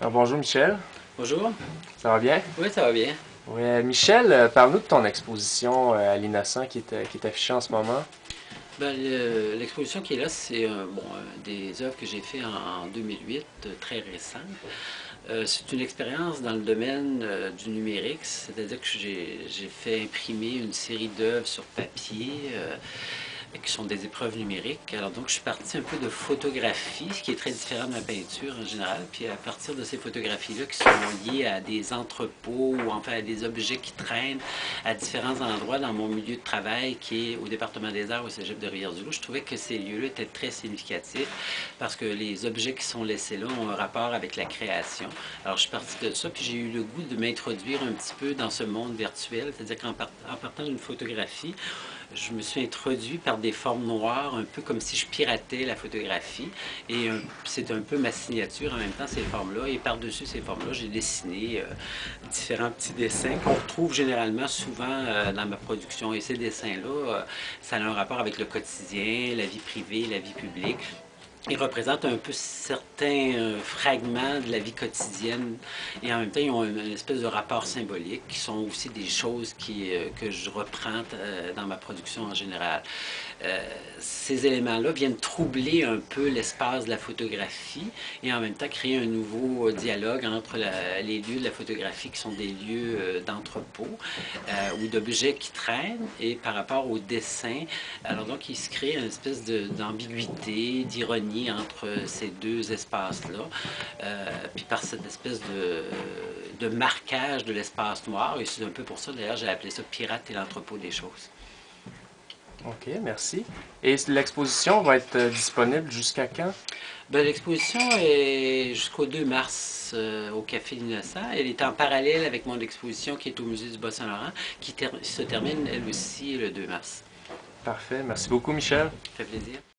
Bonjour Michel, Bonjour. ça va bien? Oui, ça va bien. Oui, Michel, parle-nous de ton exposition à l'Innocent qui est affichée en ce moment. L'exposition qui est là, c'est des œuvres que j'ai fait en 2008, très récentes. C'est une expérience dans le domaine du numérique, c'est-à-dire que j'ai fait imprimer une série d'œuvres sur papier qui sont des épreuves numériques. Alors donc, je suis parti un peu de photographie, ce qui est très différent de ma peinture en général. Puis à partir de ces photographies-là qui sont liées à des entrepôts ou enfin à des objets qui traînent à différents endroits dans mon milieu de travail qui est au département des arts au cégep de Rivière-du-Loup, je trouvais que ces lieux-là étaient très significatifs parce que les objets qui sont laissés là ont un rapport avec la création. Alors je suis parti de ça, puis j'ai eu le goût de m'introduire un petit peu dans ce monde virtuel, c'est-à-dire qu'en partant d'une photographie, je me suis introduit par des formes noires, un peu comme si je piratais la photographie. Et c'est un peu ma signature en même temps, ces formes-là. Et par-dessus ces formes-là, j'ai dessiné différents petits dessins qu'on retrouve généralement souvent dans ma production. Et ces dessins-là, ça a un rapport avec le quotidien, la vie privée, la vie publique. Ils représentent un peu certains fragments de la vie quotidienne et en même temps, ils ont une espèce de rapport symbolique qui sont aussi des choses que je reprends dans ma production en général. Ces éléments-là viennent troubler un peu l'espace de la photographie et en même temps créer un nouveau dialogue entre les lieux de la photographie qui sont des lieux d'entrepôt ou d'objets qui traînent et par rapport au dessin. Alors donc, il se crée une espèce d'ambiguïté, d'ironie entre ces deux espaces-là. Puis par cette espèce de marquage de l'espace noir, et c'est un peu pour ça d'ailleurs j'ai appelé ça Pirate et l'entrepôt des choses. Ok, merci. Et l'exposition va être disponible jusqu'à quand? L'exposition est jusqu'au 2 mars au Café L'Innocent. Elle est en parallèle avec mon exposition qui est au Musée du Bas-Saint-Laurent, qui se termine elle aussi le 2 mars. Parfait, merci beaucoup Michel. Ça fait plaisir.